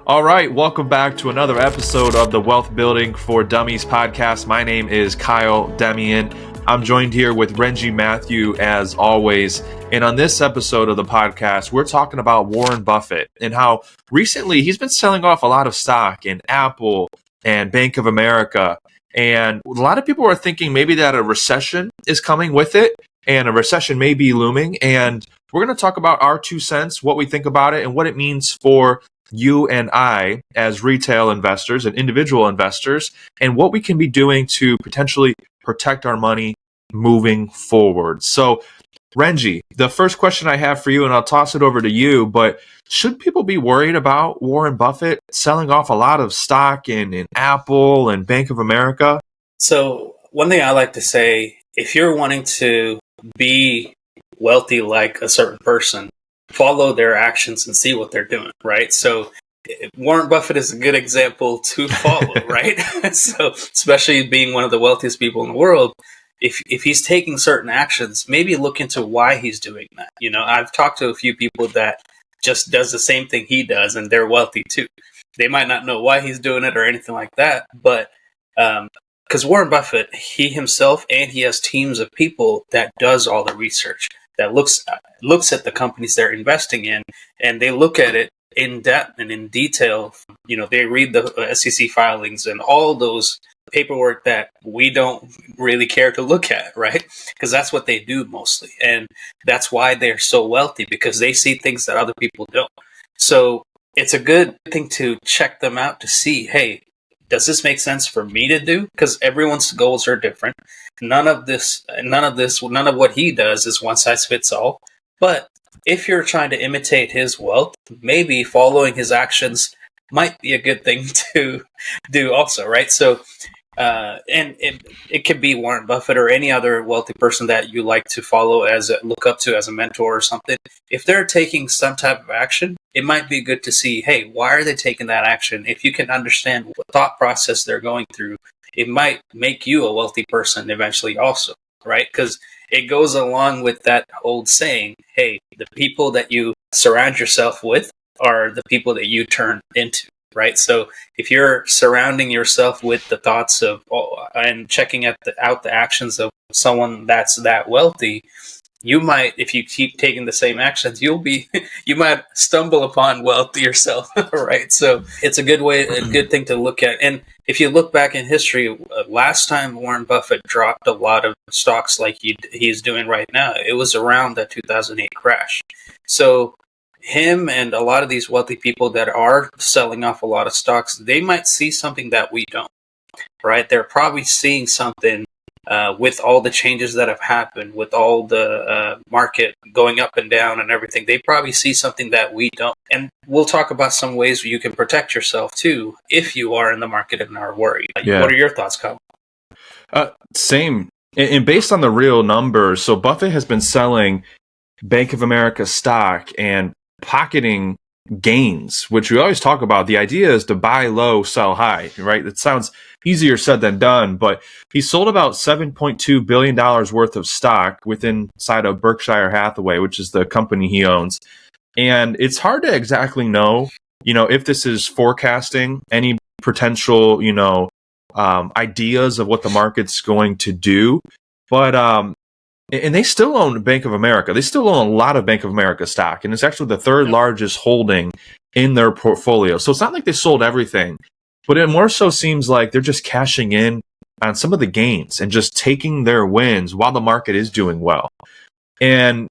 All right, welcome back to another episode of the Wealth Building for Dummies podcast. My name is Kyle Demian. I'm joined here with Renji Matthew as always. And on this episode of the podcast, we're talking about Warren Buffett and how recently he's been selling off a lot of stock in Apple and Bank of America. And a lot of people are thinking maybe that a recession is coming with it and a recession may be looming. And we're going to talk about our 2 cents, what we think about it and what it means for you and I as retail investors and individual investors, and what we can be doing to potentially protect our money moving forward. So, Renji, the first question I have for you, and I'll toss it over to you, but should people be worried about Warren Buffett selling off a lot of stock in Apple and Bank of America? So, one thing I like to say, if you're wanting to be wealthy like a certain person, follow their actions and see what they're doing, right? So Warren Buffett is a good example to follow, right? So especially being one of the wealthiest people in the world, if he's taking certain actions, maybe look into why he's doing that. You know, I've talked to a few people that just does the same thing he does and they're wealthy too. They might not know why he's doing it or anything like that, but because Warren Buffett, he himself and he has teams of people that does all the research, that looks at the companies they're investing in, and they look at it in depth and in detail. You know, they read the SEC filings and all those paperwork that we don't really care to look at, right? Because that's what they do mostly. And that's why they're so wealthy, because they see things that other people don't. So it's a good thing to check them out to see, hey, does this make sense for me to do? Because everyone's goals are different. None of what he does is one size fits all. But if you're trying to imitate his wealth, maybe following his actions might be a good thing to do also, right? So, and it could be Warren Buffett or any other wealthy person that you like to follow look up to as a mentor or something. If they're taking some type of action, it might be good to see, hey, why are they taking that action? If you can understand what thought process they're going through, it might make you a wealthy person eventually also, right? Because it goes along with that old saying, hey, the people that you surround yourself with are the people that you turn into, right? So if you're surrounding yourself with the thoughts of and checking out the actions of someone that's that wealthy, you might, if you keep taking the same actions, you might stumble upon wealth yourself, right? So it's a good thing to look at. And if you look back in history, last time Warren Buffett dropped a lot of stocks like he's doing right now, it was around the 2008 crash. So him and a lot of these wealthy people that are selling off a lot of stocks, they might see something that we don't, right? They're probably seeing something with all the changes that have happened, with all the market going up and down and everything. They probably see something that we don't. And we'll talk about some ways you can protect yourself too if you are in the market and are worried. Yeah. What are your thoughts, Kyle? Same. And based on the real numbers, so Buffett has been selling Bank of America stock and pocketing gains, which we always talk about. The idea is to buy low, sell high, right? It sounds easier said than done, but he sold about $7.2 billion worth of stock inside of Berkshire Hathaway, which is the company he owns. And it's hard to exactly know, if this is forecasting any potential, ideas of what the market's going to do. But, and they still own Bank of America. They still own a lot of Bank of America stock, and it's actually the third largest holding in their portfolio. So it's not like they sold everything, but it more so seems like they're just cashing in on some of the gains and just taking their wins while the market is doing well. And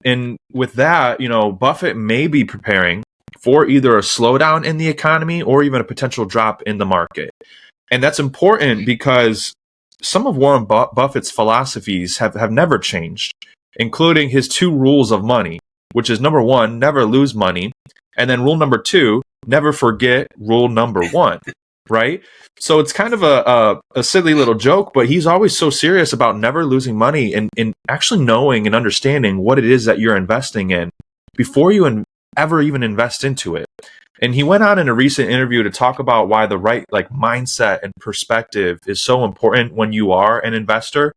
with that, Buffett may be preparing for either a slowdown in the economy or even a potential drop in the market. And that's important because some of Warren Buffett's philosophies have never changed, including his 2 rules of money, which is number 1, never lose money. And then rule number 2, never forget rule number 1, right? So it's kind of a silly little joke, but he's always so serious about never losing money and actually knowing and understanding what it is that you're investing in before you ever even invest into it. And he went on in a recent interview to talk about why the right mindset and perspective is so important when you are an investor,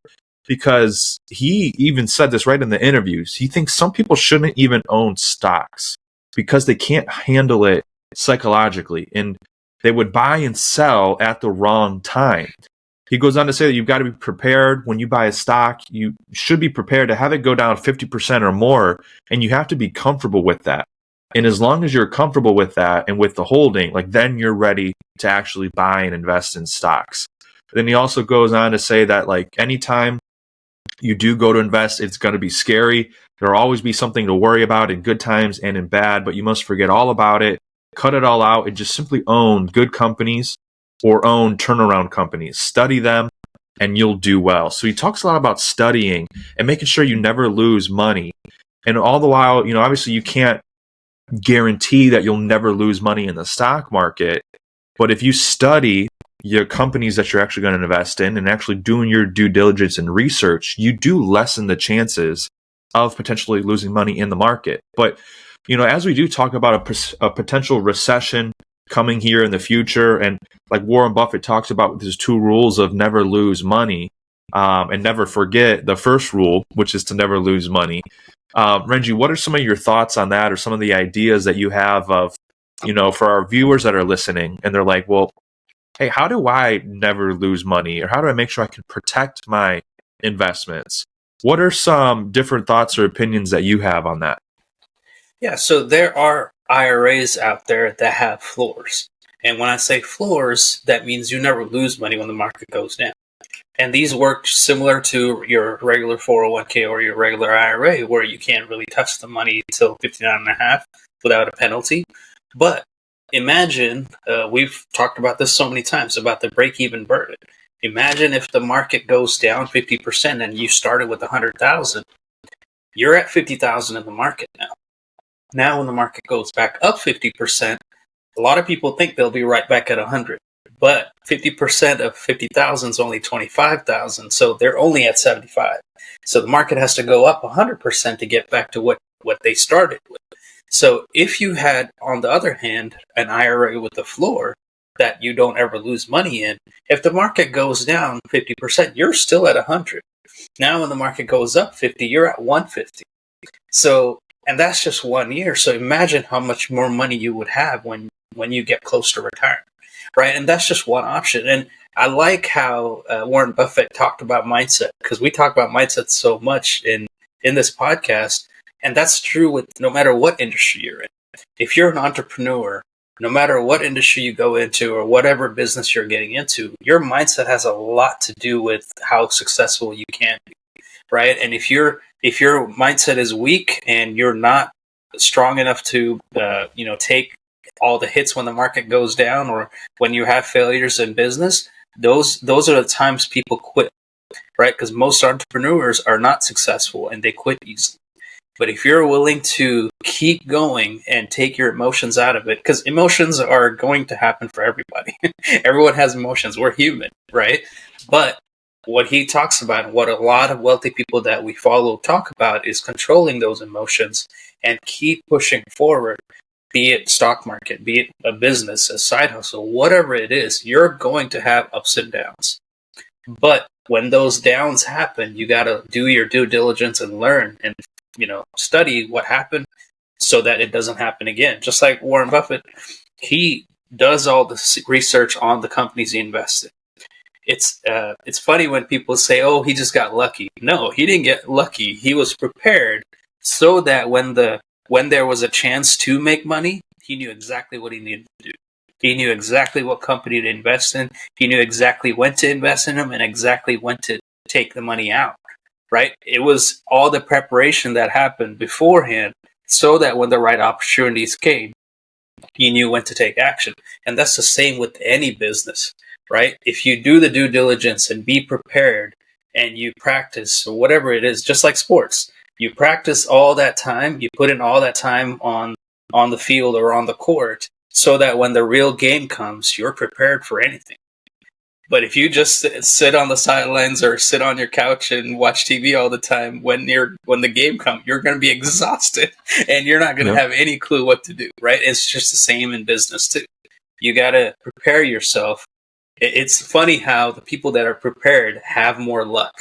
because he even said this right in the interviews. He thinks some people shouldn't even own stocks because they can't handle it psychologically. And they would buy and sell at the wrong time. He goes on to say that you've got to be prepared when you buy a stock. You should be prepared to have it go down 50% or more, and you have to be comfortable with that. And as long as you're comfortable with that and with the holding, like then you're ready to actually buy and invest in stocks. Then he also goes on to say that like anytime you do go to invest, it's going to be scary. There'll always be something to worry about in good times and in bad, but you must forget all about it, cut it all out, and just simply own good companies or own turnaround companies. Study them and you'll do well. So he talks a lot about studying and making sure you never lose money. And all the while, obviously you can't guarantee that you'll never lose money in the stock market. But if you study your companies that you're actually going to invest in and actually doing your due diligence and research, you do lessen the chances of potentially losing money in the market. But, as we do talk about a potential recession coming here in the future, and like Warren Buffett talks about with his 2 rules of never lose money and never forget the first rule, which is to never lose money. Renji, what are some of your thoughts on that, or some of the ideas that you have of, for our viewers that are listening and they're like, well, hey, how do I never lose money, or how do I make sure I can protect my investments? What are some different thoughts or opinions that you have on that? Yeah, so there are IRAs out there that have floors. And when I say floors, that means you never lose money when the market goes down. And these work similar to your regular 401k or your regular IRA, where you can't really touch the money until 59.5 without a penalty. But imagine, we've talked about this so many times, about the break-even burden. Imagine if the market goes down 50% and you started with 100,000. You're at 50,000 in the market now. Now when the market goes back up 50%, a lot of people think they'll be right back at 100. But 50% of 50,000 is only 25,000, so they're only at 75. So the market has to go up 100% to get back to what they started with. So if you had, on the other hand, an IRA with a floor that you don't ever lose money in, if the market goes down 50%, you're still at 100. Now when the market goes up 50, you're at 150. So, and that's just 1 year. So imagine how much more money you would have when you get close to retirement. Right. And that's just one option. And I like how Warren Buffett talked about mindset, because we talk about mindset so much in this podcast. And that's true with no matter what industry you're in. If you're an entrepreneur, no matter what industry you go into or whatever business you're getting into, your mindset has a lot to do with how successful you can be. Right. And if your mindset is weak and you're not strong enough to, take all the hits when the market goes down, or when you have failures in business, those are the times people quit, right? Because most entrepreneurs are not successful and they quit easily. But if you're willing to keep going and take your emotions out of it, because emotions are going to happen for everybody. Everyone has emotions. We're human, right? But what he talks about, and what a lot of wealthy people that we follow talk about, is controlling those emotions and keep pushing forward. Be it stock market, be it a business, a side hustle, whatever it is, you're going to have ups and downs. But when those downs happen, you got to do your due diligence and learn and, study what happened so that it doesn't happen again. Just like Warren Buffett, he does all the research on the companies he invested. It's funny when people say, oh, he just got lucky. No, he didn't get lucky. He was prepared so that when there was a chance to make money, he knew exactly what he needed to do. He knew exactly what company to invest in. He knew exactly when to invest in them and exactly when to take the money out, right? It was all the preparation that happened beforehand so that when the right opportunities came, he knew when to take action. And that's the same with any business, right? If you do the due diligence and be prepared and you practice or whatever it is, just like sports, you practice all that time, you put in all that time on the field or on the court so that when the real game comes, you're prepared for anything. But if you just sit on the sidelines or sit on your couch and watch TV all the time, when the game comes, you're going to be exhausted and you're not going to have any clue what to do, right? It's just the same in business too. You got to prepare yourself. It's funny how the people that are prepared have more luck.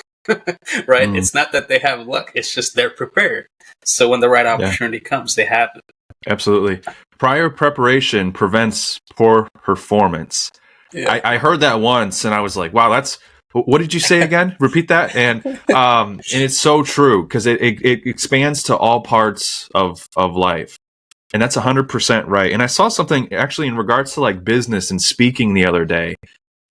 Right? It's not that they have luck. It's just they're prepared. So when the right opportunity comes, they have it. Absolutely. Prior preparation prevents poor performance. Yeah. I heard that once and I was like, wow, what did you say again? Repeat that. And it's so true because it expands to all parts of life. And that's 100% right. And I saw something actually in regards to like business and speaking the other day.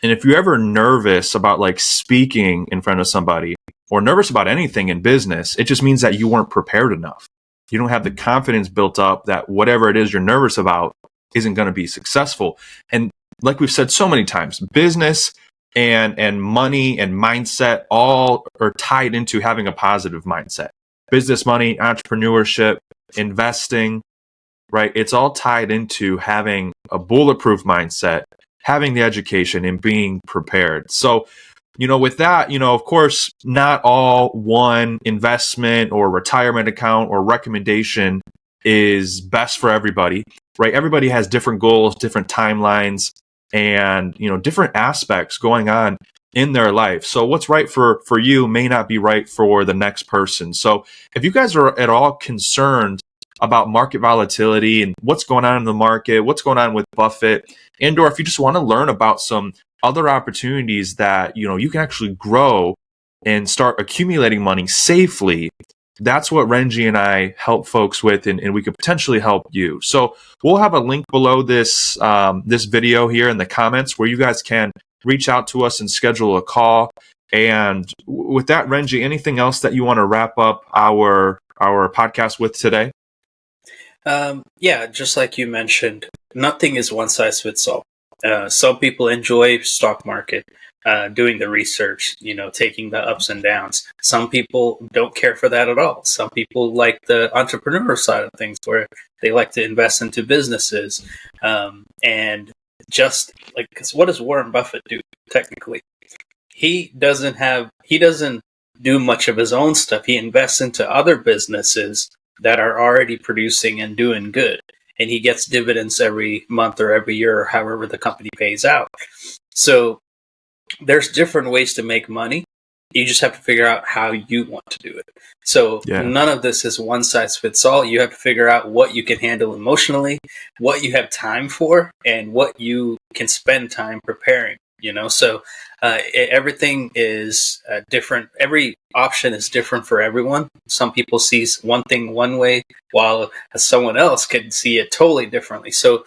And if you're ever nervous about like speaking in front of somebody or nervous about anything in business, it just means that you weren't prepared enough. You don't have the confidence built up that whatever it is you're nervous about isn't going to be successful. And like we've said so many times, business and money and mindset all are tied into having a positive mindset. Business, money, entrepreneurship, investing, right? It's all tied into having a bulletproof mindset, having the education and being prepared. So, with that, of course, not all one investment or retirement account or recommendation is best for everybody, right? Everybody has different goals, different timelines, and, different aspects going on in their life. So what's right for you may not be right for the next person. So if you guys are at all concerned about market volatility and what's going on in the market, what's going on with Buffett, and or if you just want to learn about some other opportunities that, you can actually grow and start accumulating money safely, that's what Renji and I help folks with, and we could potentially help you. So we'll have a link below this video here in the comments where you guys can reach out to us and schedule a call. And with that, Renji, anything else that you want to wrap up our podcast with today? Yeah, just like you mentioned, nothing is one size fits all. Some people enjoy stock market, doing the research, taking the ups and downs. Some people don't care for that at all. Some people like the entrepreneur side of things where they like to invest into businesses. And just like, 'cause what does Warren Buffett do technically? He doesn't do much of his own stuff. He invests into other businesses that are already producing and doing good. And he gets dividends every month or every year or however the company pays out. So there's different ways to make money. You just have to figure out how you want to do it. So None of this is one size fits all. You have to figure out what you can handle emotionally, what you have time for, and what you can spend time preparing. So everything is different. Every option is different for everyone. Some people see one thing one way, while someone else can see it totally differently. So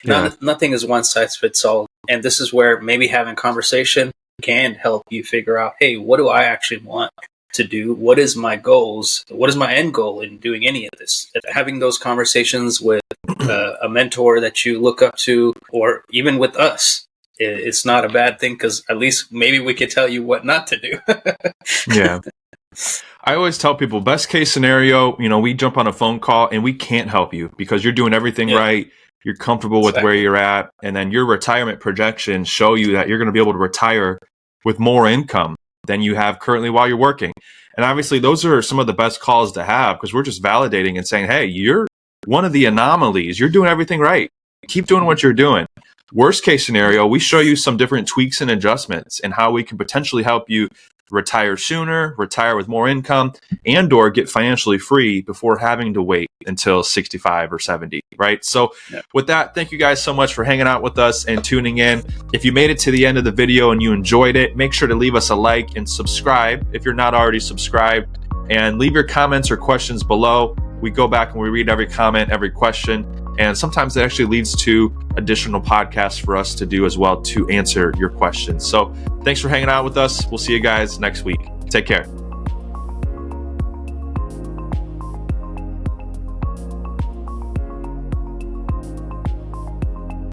nothing is one size fits all. And this is where maybe having conversation can help you figure out, hey, what do I actually want to do? What is my goals? What is my end goal in doing any of this? Having those conversations with a mentor that you look up to, or even with us, it's not a bad thing, because at least maybe we could tell you what not to do. Yeah. I always tell people, best case scenario, we jump on a phone call and we can't help you because you're doing everything right. You're comfortable with where you're at. And then your retirement projections show you that you're going to be able to retire with more income than you have currently while you're working. And obviously those are some of the best calls to have, because we're just validating and saying, hey, you're one of the anomalies. You're doing everything right. Keep doing what you're doing. Worst case scenario, we show you some different tweaks and adjustments and how we can potentially help you retire sooner, retire with more income, and or get financially free before having to wait until 65 or 70, right? So with that, thank you guys so much for hanging out with us and tuning in. If you made it to the end of the video and you enjoyed it, make sure to leave us a like and subscribe if you're not already subscribed, and leave your comments or questions below. We go back and we read every comment, every question, and sometimes that actually leads to additional podcasts for us to do as well to answer your questions. So thanks for hanging out with us. We'll see you guys next week. Take care.